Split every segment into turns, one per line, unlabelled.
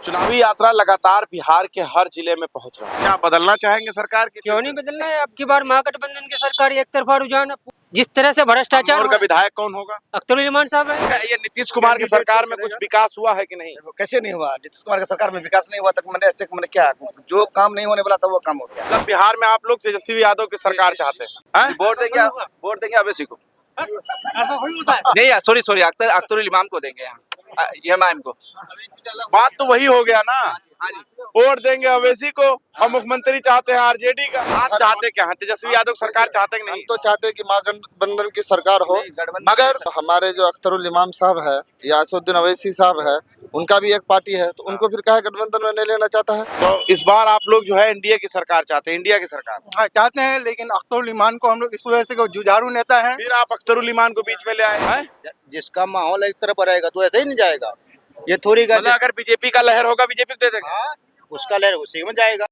चुनावी यात्रा लगातार बिहार के हर जिले में पहुंच रहा है। क्या बदलना चाहेंगे सरकार की?
क्यों नहीं बदलना है। अब की बार महागठबंधन की सरकार एक तरफा रुझान, जिस तरह से भ्रष्टाचार
का विधायक कौन होगा?
अख्तरुल इमान साहब है।
क्या ये नीतीश कुमार की सरकार में कुछ विकास हुआ है कि नहीं?
कैसे नहीं हुआ? नीतीश कुमार की सरकार में विकास नहीं हुआ तक मैंने ऐसे मैंने क्या जो काम नहीं होने वाला था वो काम हो गया।
मतलब बिहार में आप लोग तेजस्वी यादव की सरकार चाहते हैं?
वोट देंगे अवैसी को। नहीं सॉरी अख्तरुल इमाम को देंगे यहाँ एमआईएम को।
बात तो वही हो गया ना, वोट देंगे अवैसी को और मुख्यमंत्री चाहते हैं आरजेडी का। आप चाहते क्या हैं? तेजस्वी यादव सरकार चाहते हैं कि नहीं?
हम तो चाहते हैं कि महागठबंधन की सरकार हो, मगर हमारे जो अख्तरुल इमाम साहब है या असदुद्दीन अवैसी साहब है, उनका भी एक पार्टी है, तो उनको फिर काहे गठबंधन में नहीं लेना चाहता है?
तो इस बार आप लोग जो है एनडीए की सरकार चाहते हैं, इंडिया की सरकार?
हाँ चाहते हैं, लेकिन अख्तरुल इमान को हम लोग इस वजह से जुझारू नेता है।
फिर आप अख्तरुल इमान को बीच में ले आए हैं?
जिसका माहौल एक तरफ रहेगा तो ऐसे ही नहीं जाएगा। ये थोड़ी
मतलब अगर बीजेपी का लहर होगा बीजेपी को दे देंगे?
हाँ, उसका लहर उसी में जाएगा।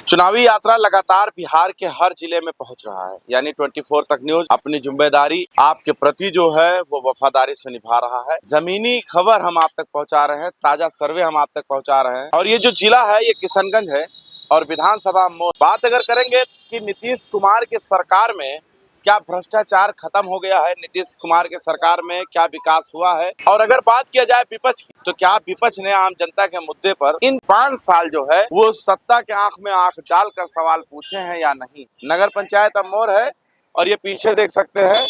चुनावी यात्रा लगातार बिहार के हर जिले में पहुंच रहा है, यानी 24 तक न्यूज अपनी जिम्मेदारी आपके प्रति जो है वो वफादारी से निभा रहा है। जमीनी खबर हम आप तक पहुंचा रहे हैं, ताजा सर्वे हम आप तक पहुंचा रहे हैं। और ये जो जिला है ये किशनगंज है और विधानसभा मोड़। बात अगर करेंगे कि नीतीश कुमार की सरकार में क्या भ्रष्टाचार खत्म हो गया है, नीतीश कुमार के सरकार में क्या विकास हुआ है, और अगर बात किया जाए विपक्ष की तो क्या विपक्ष ने आम जनता के मुद्दे पर इन 5 साल जो है वो सत्ता के आंख में आंख डालकर सवाल पूछे हैं या नहीं। नगर पंचायत अमोर है और ये पीछे देख सकते हैं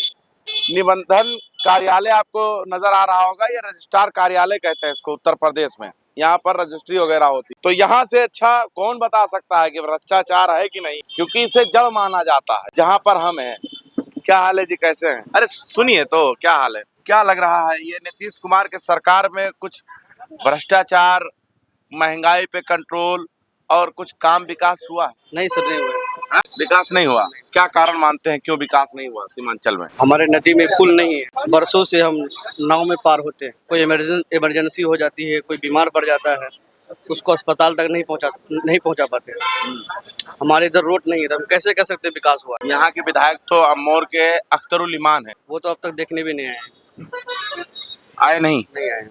निबंधन कार्यालय आपको नजर आ रहा होगा। ये रजिस्ट्रार कार्यालय कहते हैं इसको उत्तर प्रदेश में। यहाँ पर रजिस्ट्री वगैरह होती, तो यहाँ से अच्छा कौन बता सकता है कि भ्रष्टाचार है कि नहीं, क्योंकि इसे जड़ माना जाता है जहाँ पर हम हैं। क्या हाल है जी, कैसे हैं? अरे सुनिए तो, क्या हाल है? क्या लग रहा है ये नीतीश कुमार के सरकार में कुछ भ्रष्टाचार, महंगाई पे कंट्रोल और कुछ काम विकास हुआ?
नहीं सर, नहीं हुआ।
विकास नहीं हुआ। क्या कारण मानते हैं क्यों विकास नहीं हुआ सीमांचल में?
हमारे नदी में पुल नहीं है, बरसों से हम नाव में पार होते हैं। कोई इमरजेंसी हो जाती है, कोई बीमार पड़ जाता है, उसको अस्पताल तक नहीं पहुंचा पाते। हमारे इधर रोड नहीं है, तो हम कैसे कह सकते विकास हुआ?
यहाँ के विधायक तो अमोर के अख्तरुल इमान है,
वो तो अब तक देखने भी नहीं
आए नहीं
आए।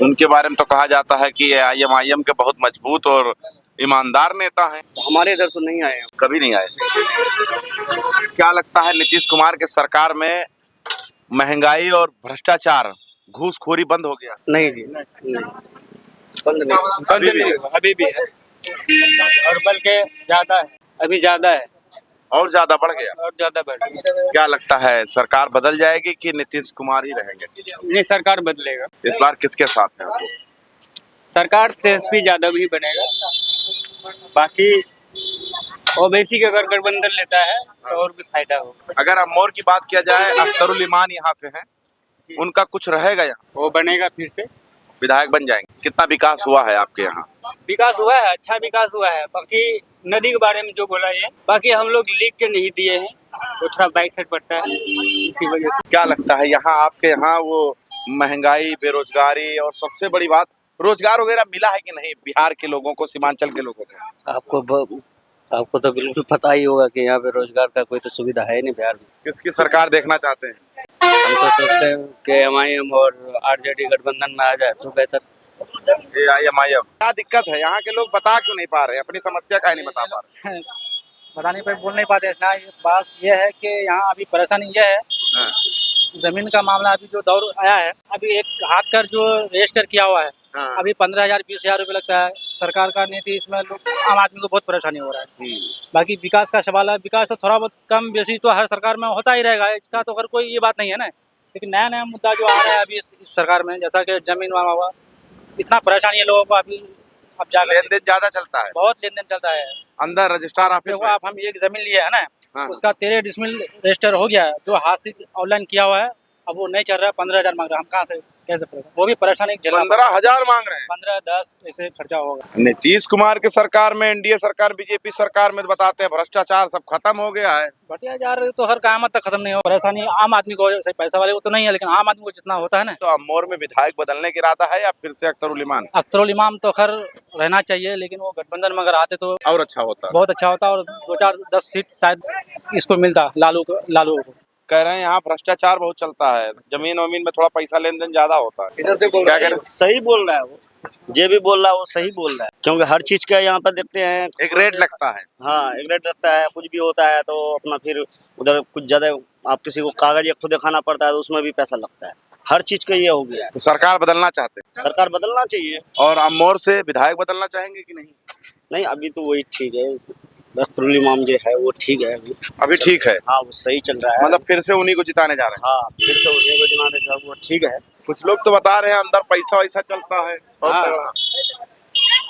उनके बारे में तो कहा जाता है कि ये आईएम के बहुत मजबूत और ईमानदार नेता हैं।
हमारे इधर तो नहीं आए,
कभी नहीं आए। क्या लगता है नीतीश कुमार के सरकार में महंगाई और भ्रष्टाचार, घूसखोरी बंद हो गया?
नहीं जी, नहीं, बंद नहीं।
अभी भी है और बल्कि ज्यादा है, अभी ज्यादा है
और ज्यादा बढ़ गया।
और ज्यादा बढ़ गया।
क्या लगता है सरकार बदल जाएगी कि नीतीश कुमार ही रहेंगे?
नहीं, सरकार बदलेगा।
इस बार किसके साथ है आपको?
सरकार तेजस्वी यादव ही बनेगा। बाकी ओबीसी का अगर गठबंधन लेता है तो और भी फायदा होगा।
अगर अमोर की बात किया जाए, अख्तरुल इमान यहाँ से हैं, उनका कुछ रहेगा यहाँ?
वो बनेगा, फिर से
विधायक बन जाएंगे। कितना विकास हुआ है आपके यहाँ?
विकास हुआ है, अच्छा विकास हुआ है। बाकी नदी के बारे में जो बोला ये, बाकी हम लोग लिख के नहीं दिए हैं, वो थोड़ा बैक साइड पड़ता है, इसी वजह से।
क्या लगता है यहाँ आपके यहाँ वो महंगाई, बेरोजगारी और सबसे बड़ी बात रोजगार वगैरह मिला है कि नहीं बिहार के लोगों को, सीमांचल के लोगों को?
आपको तो बिल्कुल पता ही होगा कि यहाँ पे रोजगार का कोई तो सुविधा है नहीं बिहार में।
किसकी सरकार देखना चाहते हैं?
हम तो सोचते हैं कि एमआईएम और आरजेडी गठबंधन में आ जाए तो बेहतर।
आईएम क्या दिक्कत है? यहाँ के लोग बता क्यों नहीं पा रहे, अपनी समस्या का नहीं बता पा रहे?
बताने पर बोल नहीं पाते ना। बात यह है कि यहाँ अभी परेशानी यह है, जमीन का मामला अभी जो दौर आया है, अभी एक हाथ कर जो रजिस्टर किया हुआ है, अभी 15,000 20,000 रुपये लगता है। सरकार का नीति इसमें लोग आम आदमी को बहुत परेशानी हो रहा है। बाकी विकास का सवाल है, विकास तो थोड़ा बहुत कम बेसी तो हर सरकार में होता ही रहेगा, इसका तो हर कोई ये बात नहीं है ना। लेकिन नया नया मुद्दा जो आ रहा है अभी इस सरकार में, जैसा कि जमीन मामला हुआ, इतना परेशानी है लोगों को। अभी अब जाकर
लेन देन ज्यादा चलता है,
बहुत लेन देन चलता है।
अंदर रजिस्ट्रार ऑफिस में।
आप हम एक जमीन लिए है ना, उसका 13 डिसमिल रजिस्टर हो गया है, जो हाथ से ऑनलाइन किया हुआ है, अब वो नहीं चल रहा है। 15,000 मांग रहा है, हम कहाँ से कैसे पड़ेगा? वो भी परेशानी।
15,000 मांग रहे हैं।
15-10 ऐसे खर्चा होगा।
नीतीश कुमार की सरकार में, एनडीए सरकार, बीजेपी सरकार में बताते हैं भ्रष्टाचार सब खत्म हो गया है।
बढ़िया जा रहे तो हर क़यामत तक खत्म नहीं हो। परेशानी आम आदमी को, पैसा वाले को तो नहीं है, लेकिन आम आदमी को जितना होता है ना।
तो अमोर में विधायक बदलने की इरादा है या फिर से अख्तरुल इमान?
अख्तरुल इमाम तो खैर रहना चाहिए, लेकिन वो गठबंधन में अगर आते तो
और अच्छा होता,
बहुत अच्छा होता, और 2-4-10 सीट शायद इसको मिलता, लालू को।
कह रहे हैं यहाँ भ्रष्टाचार बहुत चलता है, जमीन वमीन में थोड़ा पैसा लेन देन ज्यादा होता है। क्या कह रहे हैं?
सही बोल रहा है वो, जो भी बोल रहा है वो सही बोल रहा है, क्योंकि हर चीज का यहाँ पर देखते हैं
एक रेट लगता है।
हाँ एक रेट लगता है, कुछ भी होता है तो अपना फिर उधर कुछ ज्यादा आप किसी को कागज एक खुद दिखाना पड़ता है तो उसमें भी पैसा लगता है, हर चीज का ये हो गया है।
तो सरकार बदलना चाहते हैं,
सरकार बदलना चाहिए।
और अमोर से विधायक बदलना चाहेंगे कि नहीं?
नहीं अभी तो वही ठीक है, अख्तरुल इमाम जो है वो ठीक है
अभी ठीक है,
हाँ वो सही चल रहा है,
मतलब फिर से उन्हीं को जिताने जा रहे हैं।
हाँ फिर से उसी को जिताने का वो ठीक है।
कुछ लोग तो बता रहे हैं अंदर पैसा वैसा चलता है बहुत
हाँ।
तगड़ा।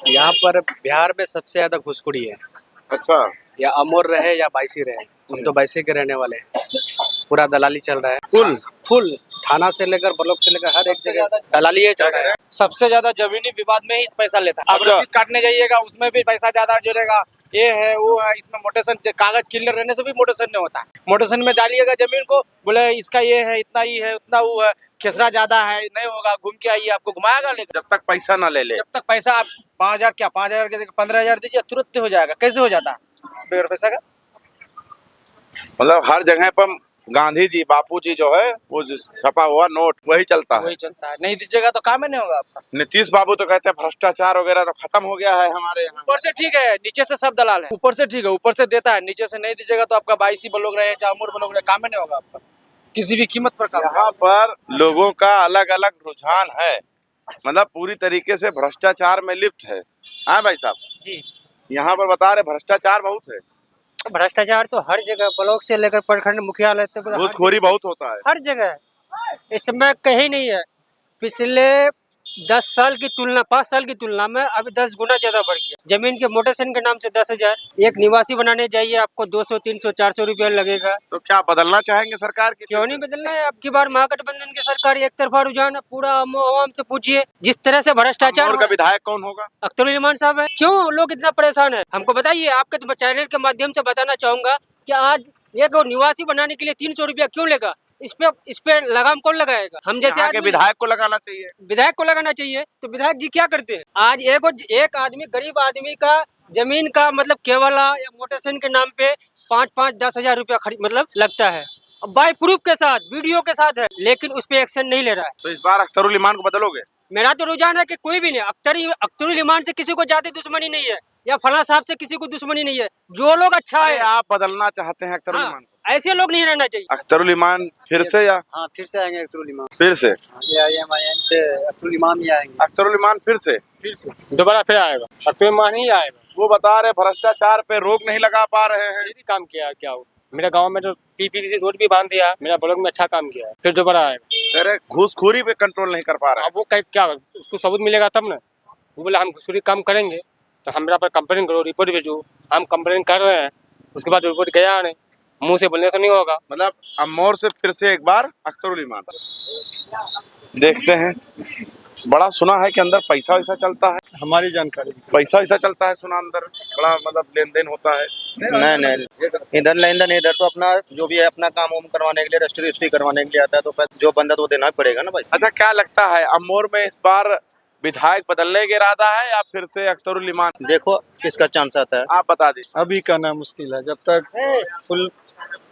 यहाँ पर बिहार में सबसे ज्यादा घुसखोरी है,
अच्छा,
या अमोर रहे या बायसी रहे, हम तो बायसी के रहने वाले हैं। पूरा दलाली चल रहा है, फुल थाना से लेकर ब्लॉक से लेकर हर एक जगह दलाली चल रहा है। सबसे ज्यादा जमीनी विवाद में ही पैसा लेता है। अब
अच्छा।
रसीद काटने जाइएगा उसमें भी पैसा ज्यादा जुड़ेगा, ये है वो है, इसमें मोटेशन कागज क्लियर रहने से भी मोटेशन नहीं होता। मोटेशन में डालिएगा जमीन को, बोले इसका ये है, इतना ही है, उतना वो है, खेसरा ज्यादा है, नहीं होगा, घूम के आइए, आपको घुमाएगा। लेकिन
जब तक पैसा ना ले ले,
जब तक पैसा आप 5,000 क्या 5,000 के 15,000 दीजिए, तुरंत हो जाएगा। कैसे हो जाता बगैर पैसा का?
मतलब हर जगह पर गांधी जी बापू जी जो है वो जो छपा हुआ नोट वही चलता है।
वही चलता है, नहीं दीजिएगा तो काम ही नहीं होगा आपका।
नीतीश बाबू तो कहते हैं भ्रष्टाचार वगैरह तो खत्म हो गया है हमारे यहाँ।
ऊपर से ठीक है, नीचे से सब दलाल है। ऊपर से ठीक है, ऊपर से देता है, नीचे से नहीं दीजिएगा तो आपका 22 ब्लॉक रहे चाहे अमूर ब्लॉक रहे, काम ही नहीं होगा आपका किसी भी कीमत पर। काम
यहाँ पर लोगों का अलग अलग रुझान है, मतलब पूरी तरीके से भ्रष्टाचार में लिप्त है। हाँ भाई साहब
जी,
यहाँ पर बता रहे भ्रष्टाचार बहुत है,
भ्रष्टाचार तो हर जगह, ब्लॉक से लेकर प्रखंड मुखियालय तक
घूसखोरी बहुत होता है।
हर जगह। इस समय कहीं नहीं है। पिछले 10 साल की तुलना 5 साल की तुलना में अभी 10 गुना ज्यादा बढ़ गया। जमीन के मोटेशन के नाम से 10,000, एक निवासी बनाने जाइए आपको 200, 300, 400 रुपया लगेगा।
तो क्या बदलना चाहेंगे सरकार की?
क्यों नहीं बदलना है? अब की बार महागठबंधन की सरकार एक तरफा रुझान है, पूरा आवाम से पूछिए। जिस तरह से भ्रष्टाचार
अमोर का विधायक कौन होगा?
अख्तरुल इमान साहब है। क्यों लोग इतना परेशान है? हमको बताइए। आपके चैनल के माध्यम से बताना चाहूंगा कि आज एक निवासी बनाने के लिए 300 रुपया क्यों लेगा? इस पे लगाम कौन लगाएगा? हम जैसे
यहाँ के
आदमी-
विधायक को लगाना चाहिए।
विधायक को लगाना चाहिए। तो विधायक जी क्या करते हैं? आज एक आदमी, गरीब आदमी का जमीन का मतलब केवला या मोटेशन के नाम पे 5-5, 10,000 रुपया मतलब लगता है। बाय प्रूफ के साथ, वीडियो के साथ है, लेकिन उस पे एक्शन नहीं ले रहा है।
तो इस बार अख्तरुल इमान को बदलोगे?
मेरा तो रुझान है कि कोई भी नहीं। अख्तरुल इमान से किसी को ज्यादा दुश्मनी नहीं है, या फला साहब से किसी को दुश्मनी नहीं है। जो लोग अच्छा
अरे
है,
आप बदलना चाहते हैं अख्तरुल
हाँ,
इमान को?
ऐसे लोग नहीं रहना चाहिए।
अख्तरुल इमान फिर से या
हाँ फिर से आएंगे अख्तरुल इमाम,
फिर से?
AIM से अख्तरुल इमाम ही आएंगे,
अख्तरुल इमान फिर से
दोबारा फिर आएगा, अख्तरुल इमाम ही आएगा।
वो बता रहे भ्रष्टाचार पे रोक नहीं लगा पा रहे हैं।
ये भी काम किया क्या हो? मेरा गांव में तो PPC रोड भी बांध दिया, मेरा ब्लॉक में अच्छा काम किया है, फिर दोबारा आएगा।
अरे घूसखोरी पे कंट्रोल नहीं कर पा रहे हैं।
अब वो क्या उसको सबूत मिलेगा तब ना। वो बोला हम घुसखोरी काम करेंगे तो हमारा पर कंप्लेन करो, रिपोर्ट भेजो। हम कंप्लेन कर रहे हैं, उसके बाद रिपोर्ट गया नहीं, मुंह से बोलने से नहीं होगा।
मतलब अमोर से फिर से एक बार अख्तरुल इमान। देखते हैं, बड़ा सुना है कि अंदर पैसा वैसा चलता है।
हमारी जानकारी
पैसा वैसा चलता है, सुना अंदर बड़ा मतलब लेन देन होता है।
नहीं इधर लेन देन, इधर तो अपना जो भी है अपना काम वाम करवाने के लिए, रजिस्ट्री करवाने के लिए आता है, तो फिर जो बंदा तो वो देना ही पड़ेगा ना भाई।
अच्छा, क्या लगता है अमोर में इस बार विधायक बदलने का इरादा है या फिर से अख्तरुल इमान?
देखो किसका चांस आता है,
आप बता दीजिए।
अभी कहना मुश्किल है, जब तक फुल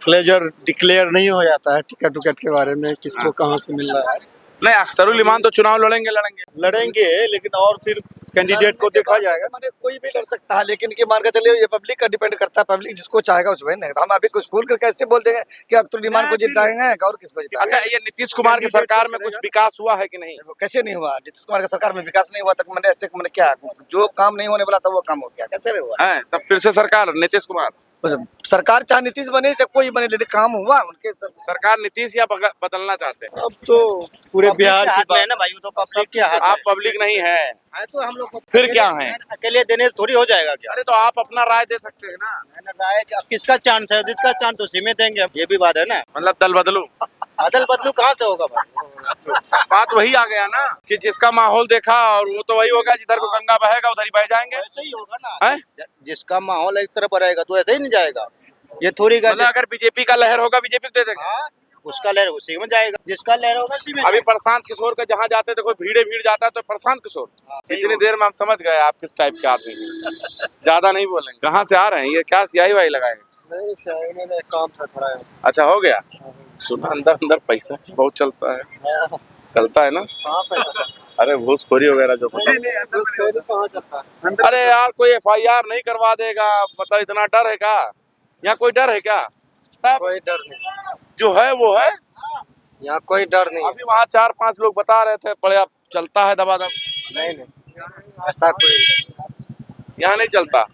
फ्लेजर डिक्लेयर नहीं हो जाता है टिकट उकट के बारे में, किसको कहाँ से मिल रहा है।
नहीं, अख्तरुल इमान तो चुनाव लड़ेंगे।
लड़ेंगे, लेकिन और फिर कैंडिडेट को देखा जाएगा।
मैंने कोई भी लड़ सकता है, लेकिन ये मान के चलिए ये पब्लिक का डिपेंड करता है, पब्लिक जिसको चाहेगा उसको। नहीं हम अभी कुछ खोल कर कैसे बोल देंगे कि अख्तरुल इमान को जिताएंगे और किसको जिताएंगे?
अच्छा, ये नीतीश कुमार की सरकार में कुछ विकास हुआ है कि नहीं?
कैसे नहीं हुआ? नीतीश कुमार की सरकार में विकास नहीं हुआ, तक मैंने ऐसे मैंने क्या जो काम नहीं होने वाला था वो काम हो गया, कैसे हुआ?
है तब फिर से सरकार नीतीश कुमार।
सरकार चाहे नीतीश बने चाहे कोई बने, लेकिन काम हुआ उनके
सरकार नीतीश या बदलना चाहते हैं?
अब तो पूरे बिहार
हाथ
की
में है ना भाई, वो तो पब्लिक के हाथ
आप पब्लिक नहीं है
है, तो हम लोग को
फिर क्या है?
अकेले देने से थोड़ी हो जाएगा क्या?
अरे तो आप अपना राय दे सकते हैं ना।
राय अब किसका चांस है, जिसका चांस उसी में देंगे, अब ये भी बात है ना।
मतलब दल बदलू,
अदल बदलू कहाँ से होगा भाई?
बात वही आ गया ना कि जिसका माहौल देखा और वो तो वही होगा, जिधर को गंगा बहेगा उधर ही बह जाएंगे।
ऐसे ही होगा ना
हैं?
जिसका माहौल एक तरफ रहेगा तो ऐसे ही नहीं जाएगा। ये थोड़ी
मतलब अगर बीजेपी का लहर होगा बीजेपी को दे देंगे।
हाँ, उसका लहर उसी में जाएगा, जिसका लहर होगा उसी में
अभी प्रशांत किशोर का जहाँ जाते देखो भीड़ जाता है, तो प्रशांत किशोर इतनी देर में हम समझ गए आप किस टाइप के आदमी हैं। ज्यादा नहीं बोलेंगे। कहाँ से आ रहे हैं? ये क्या सियाही वाही लगाए?
नहीं, काम था थोड़ा।
अच्छा, हो गया। सुना अंदर अंदर पैसा से बहुत चलता है, चलता है ना। अरे घूसखोरी वगैरह जो
कहाँ चलता है?
अरे यार कोई एफआईआर नहीं करवा देगा, मतलब इतना डर है क्या? यहाँ कोई डर है क्या?
कोई डर नहीं,
जो है वो है।
यहाँ कोई डर नहीं।
अभी वहाँ 4-5 लोग बता रहे थे बड़े, अब चलता है दबा दब।
नहीं, ऐसा कोई
यहाँ नहीं चलता।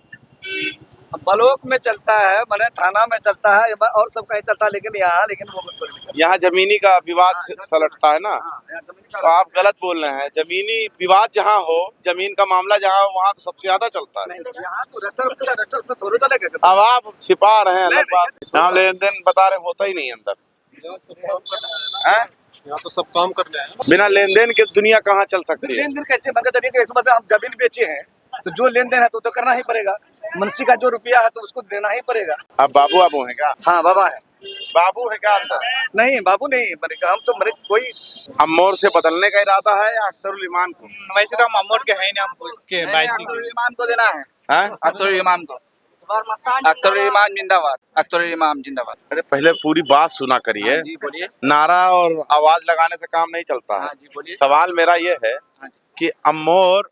ब्लॉक में चलता है, मैंने थाना में चलता है और सब कहीं चलता है, लेकिन वो कुछ नहीं करता।
यहाँ जमीनी का विवाद सलटता है ना, तो आप गलत बोल रहे हैं। जमीनी विवाद जहाँ हो, जमीन का मामला जहाँ हो, वहाँ तो सबसे ज्यादा चलता है।
यहाँ तो रजिस्टर में थोड़ी चलेगा।
अब आप छिपा रहे हैं अलग बात। यहाँ लेन देन बता रहे होता ही नहीं अंदर है?
यहाँ तो सब काम कर रहे हैं।
बिना लेन देन के दुनिया कहाँ चल सकती है?
लेन देन कैसे मतलब हम जमीन बेचे हैं तो जो लेन देन है तो करना ही पड़ेगा। मुंशी का जो रुपया है तो उसको देना ही पड़ेगा।
अब बाबू आबू है क्या?
हाँ बाबा है।
बाबू है क्या अंदर?
नहीं बाबू नहीं, मैंने हम तो मेरे कोई
अमोर से बदलने का इरादा है या अख्तरुल इमान को?
वैसे तो हम अमोर के हैं नहीं, हम उसके बाइसी
अख्तरुल इमाम को देना है।
हैं?
अख्तरुल इमाम को। अख्तरुल इमाम जिंदाबाद, अख्तरुल इमाम जिंदाबाद।
अरे पहले पूरी बात सुना करिए।
जी बोलिए।
नारा और आवाज लगाने से काम नहीं चलता है।
हाँ जी बोलिए।
सवाल मेरा ये है कि अमोर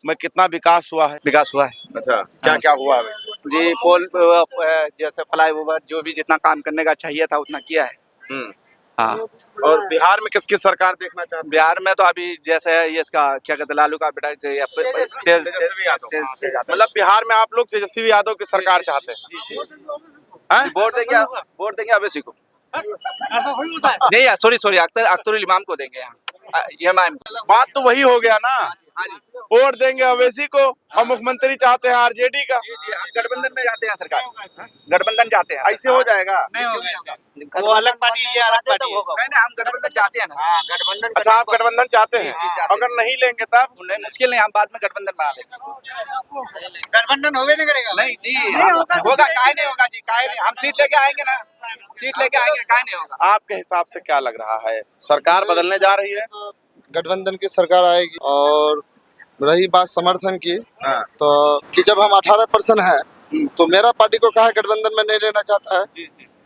में कितना विकास हुआ है?
विकास हुआ है
अच्छा, क्या क्या हुआ है?
जी, पोल जैसे फ्लाई ओवर जो भी जितना काम करने का चाहिए था उतना किया है। हाँ।
और बिहार में किसकी सरकार देखना चाहते हैं?
बिहार में तो अभी जैसे ये इसका क्या कहते हैं, लालू का बेटा
तेजस्वी यादव। मतलब बिहार में आप लोग तेजस्वी यादव की सरकार चाहते हैं? हैं?
वोट देंगे अवैसी को। नहीं यार, सॉरी अख्तरुल इमाम को देंगे यहाँ। ये
बात तो वही हो गया ना, वोट देंगे अवैसी को और मुख्यमंत्री चाहते हैं आरजेडी का।
हम गठबंधन में जाते हैं, सरकार गठबंधन जाते हैं।
ऐसे हो जाएगा?
नहीं होगा ऐसा।
वो अलग पार्टी, ये अलग पार्टी है।
नहीं हम गठबंधन चाहते हैं ना। गठबंधन।
अच्छा, आप गठबंधन चाहते हैं? अगर नहीं लेंगे तब?
नहीं, मुश्किल नहीं, हम बाद में गठबंधन बना लेंगे।
गठबंधन होवे नहीं करेगा।
नहीं जी होगा, काहे नहीं होगा जी, काहे नहीं। हम सीट लेके आएंगे ना, सीट लेके आएंगे, काहे नहीं होगा।
आपके हिसाब से क्या लग रहा है, सरकार बदलने जा रही है?
गठबंधन की सरकार आएगी। और रही बात समर्थन की,
हाँ।
तो कि जब हम 18% है तो मेरा पार्टी को कहा गठबंधन में नहीं लेना चाहता है।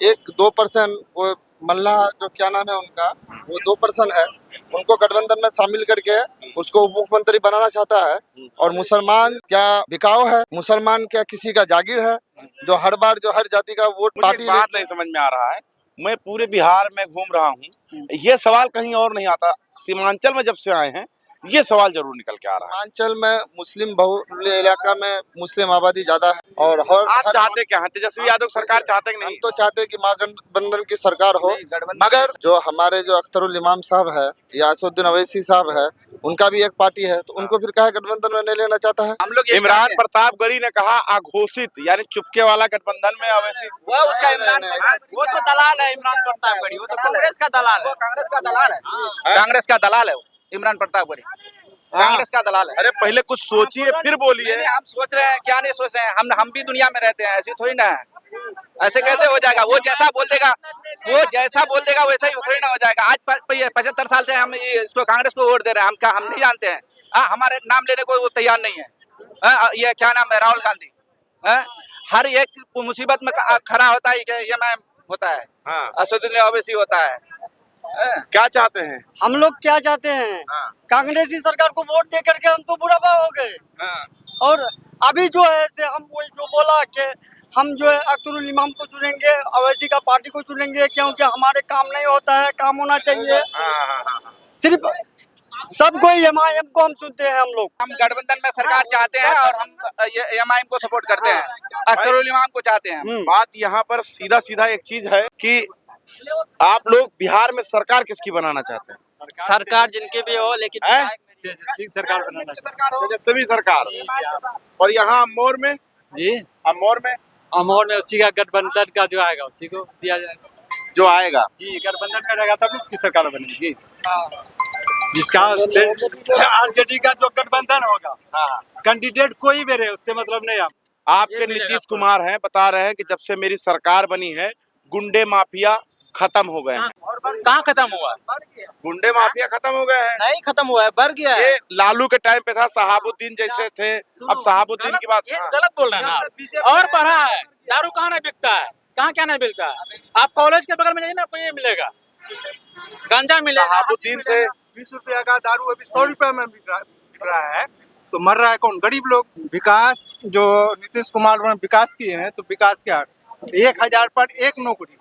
1-2% वो मल्ला जो क्या नाम है उनका, वो 2% है, उनको गठबंधन में शामिल करके उसको मुख्यमंत्री बनाना चाहता है। और मुसलमान क्या बिकाऊ है? मुसलमान क्या किसी का जागीर है जो हर बार जो हर जाति का वोट
मुझे
पार्टी
बात नहीं समझ में आ रहा है। मैं पूरे बिहार में घूम रहा हूँ, ये सवाल कहीं और नहीं आता। सीमांचल में जब से आए हैं ये सवाल जरूर निकल के आ रहा है।
सीमांचल में मुस्लिम बहुल्य इलाका में मुस्लिम आबादी ज्यादा है। और
आप चाहते क्या हैं? तेजस्वी यादव सरकार चाहते कि
हम
नहीं?
तो चाहते हैं कि महागठबंधन की सरकार हो, मगर जो हमारे जो अख्तरुल इमाम साहब है या असदुद्दीन अवैसी साहब है, उनका भी एक पार्टी है, तो उनको फिर कहा गठबंधन में नहीं लेना चाहता है।
हम लोग
इमरान प्रतापगढ़ी ने कहा अघोषित यानी चुपके वाला गठबंधन में अवैसी।
वो उसका इमरान,
वो तो दलाल है इमरान प्रतापगढ़ी, वो तो कांग्रेस का दलाल है।
कांग्रेस का दलाल है। कांग्रेस का दलाल है वो, इमरान प्रतापगढ़ी कांग्रेस का दलाल है।
अरे पहले कुछ सोचिए फिर बोलिए।
नहीं, हम सोच रहे हैं, क्या नहीं सोच रहे हैं। हम भी दुनिया में रहते हैं, ऐसी थोड़ी ना है। ऐसे कैसे हो जाएगा? वो जैसा बोल देगा वैसा ही थोड़ी ना हो जाएगा। आज 75 साल से हम इसको कांग्रेस को वोट दे रहे हैं। हम नहीं जानते हैं? हमारे नाम लेने को वो तैयार नहीं है। ये क्या नाम है, राहुल गांधी। हर एक मुसीबत में खड़ा होता है, ये मैं होता है, असदुद्दीन ओवैसी होता है।
क्या चाहते हैं?
हम लोग क्या चाहते हैं? कांग्रेसी सरकार को वोट दे करके हम तो बुरा हो गए। और अभी जो है से हम वही जो बोला कि हम जो है अख्तरुल इमाम को चुनेंगे, अवैसी का पार्टी को चुनेंगे, क्योंकि हमारे काम नहीं होता है, काम होना चाहिए। सिर्फ सब कोई एमआईएम को हम चुनते हैं। हम
गठबंधन में सरकार चाहते हैं और हम एमआईएम को सपोर्ट करते हैं, अख्तरुल इमाम को चाहते हैं।
बात यहाँ पर सीधा सीधा एक चीज है कि आप लोग बिहार में सरकार किसकी बनाना चाहते हैं?
सरकार जिनके भी हो, लेकिन
तेजस्वी सरकार बनाना
तेजस्वी सरकार। और यहाँ अमोर में
जी,
अमोर में
उसी का गठबंधन का जो आएगा उसी को दिया जाएगा
जो आएगा
जी। गठबंधन में रहेगा तब इसकी सरकार बनेगी। जिसका आरजेडी का जो गठबंधन होगा, कैंडिडेट कोई भी रहे उससे मतलब नहीं।
आपके नीतीश कुमार हैं, बता रहे हैं कि जब से मेरी सरकार बनी है गुंडे माफिया खत्म हो गए हैं।
कहाँ खत्म हुआ?
गुंडे माफिया खत्म हो गए हैं?
नहीं खत्म हुआ है, बढ़ गया है।
ये लालू के टाइम पे था, शहाबुद्दीन जैसे थे, अब शहाबुद्दीन की बात
ये गलत बोल रहे हैं ना। और बढ़ा है, दारू कहाँ नहीं बिकता है।
कहाँ क्या नहीं मिलता है। आप कॉलेज के बगल में जाइए ना, आपको ये मिलेगा, गांजा मिलेगा।
शहाबुद्दीन थे।
20 रुपया का दारू अभी 100 रुपया में बिक रहा है, तो मर रहा है कौन? गरीब लोग। विकास जो नीतीश कुमार ने विकास किए हैं, तो विकास क्या, 1000 पर एक नौकरी,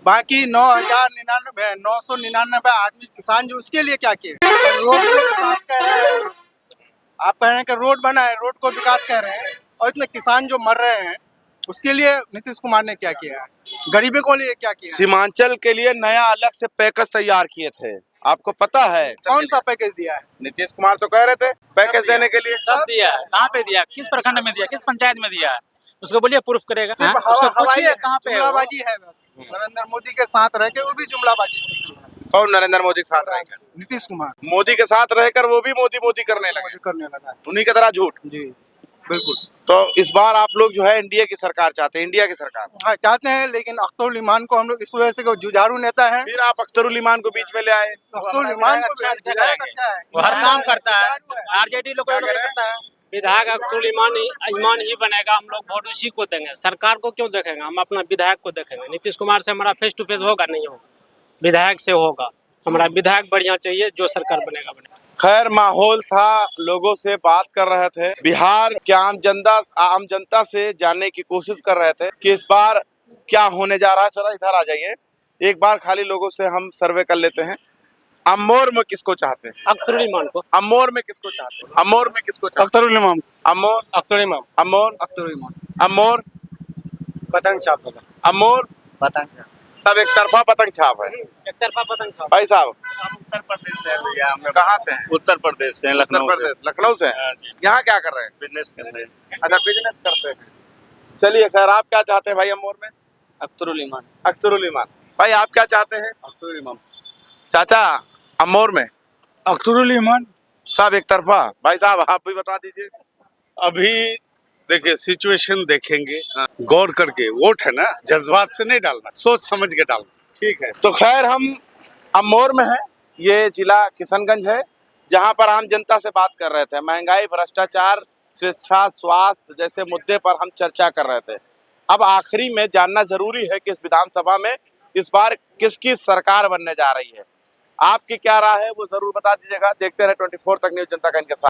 बाकी 999 आदमी किसान जो, उसके लिए क्या किए? रोड को विकास कह रहे हैं, आप कह रहे हैं कि रोड बना है, रोड को विकास कह रहे हैं, और इतने किसान जो मर रहे हैं उसके लिए नीतीश कुमार ने क्या किया है? गरीबी को लिए क्या किया है?
सीमांचल के लिए नया अलग से पैकेज तैयार किए थे, आपको पता है?
कौन सा पैकेज दिया है?
नीतीश कुमार तो कह रहे थे पैकेज देने के लिए।
सब दिया है, कहाँ पे दिया, किस प्रखंड में दिया, किस पंचायत में दिया है, उसको बोलिए प्रूफ करेगा।
सिर्फ
हाँ? उसको
हवाई
पूछिए कहाँ पे है वो।
जुमलाबाजी है बस। नरेंद्र मोदी के साथ रह के वो भी जुमलाबाजी।
कौन नरेंद्र मोदी के साथ रहेगा?
नीतीश कुमार
मोदी के साथ रहकर वो भी मोदी मोदी करने लगे,
करने लगा है।
उन्हीं की तरह झूठ।
जी बिल्कुल।
तो इस बार आप लोग जो है एनडीए की सरकार चाहते हैं, इंडिया की सरकार।
हाँ चाहते हैं, लेकिन अख्तरुल इमान को हम लोग इस वजह से कि वो जुझारू नेता है।
फिर आप अख्तरुल इमान को बीच में ले आए।
अख्तरुल इमान को
अच्छा
विधायक अच्छा है,
वो हर काम करता है, आरजेडी लोग
क्या कह रहे हैं?
करता है। विधायक अब्दुल ईमान ही बनेगा, हम लोग वोट उसी को देंगे, सरकार को क्यों देखेंगे, हम अपना विधायक को देखेंगे। नीतीश कुमार से हमारा फेस टू फेस होगा नहीं होगा, विधायक से होगा। हमारा विधायक बढ़िया चाहिए, जो सरकार बनेगा बनेगा।
खैर माहौल था, लोगों से बात कर रहे थे, बिहार के आम जनता से जानने की कोशिश कर रहे थे कि इस बार क्या होने जा रहा है। थोड़ा इधर आ जाइए, एक बार खाली लोगों से हम सर्वे कर लेते हैं। अमोर में किसको चाहते हैं?
अख्तरुल ईमान को।
अमोर में किसको चाहते हैं? अमोर में किसको चाहते
अख्तरुल इमाम।
हैं? अमोर,
अख्तरुल इमाम।
अमोर,
अख्तरुल इमान।
अमोर,
पतंग छाप होगा।
अमोर,
पतंग छाप।
सब एक तरफा पतंग छाप है।
एक तरफा पतंग छाप।
भाई साहब
उत्तर प्रदेश से भैया, हम
कहाँ से हैं?
उत्तर प्रदेश से,
उत्तर
लखनऊ से।
प्रदेश, लखनऊ से।
हाँ जी।
यहाँ क्या कर रहे हैं?
बिजनेस कर रहे हैं।
अच्छा बिजनेस करते हैं। चलिए खैर, आप क्या चाहते हैं भाई अमोर में?
अख्तरुल ईमान।
अख्तरुल ईमान। भाई आप क्या चाहते हैं?
अख्तरुल इमाम।
चाचा अमोर में
अख्तरुल इमान।
सब एक तरफा। भाई साहब आप भी बता दीजिए।
अभी देखिए सिचुएशन देखेंगे, गौर करके, वोट है ना, जज्बात से नहीं डालना, सोच समझ के डालना।
ठीक है, तो खैर हम अमोर में हैं, ये जिला किशनगंज है, जहां पर आम जनता से बात कर रहे थे। महंगाई, भ्रष्टाचार, शिक्षा, स्वास्थ्य जैसे मुद्दे पर हम चर्चा कर रहे थे। अब आखिरी में जानना जरूरी है कि इस विधानसभा में इस बार किसकी सरकार बनने जा रही है। आपकी क्या राय है वो जरूर बता दीजिएगा। देखते रहे 24 तक न्यूज़, जनता का इनके साथ।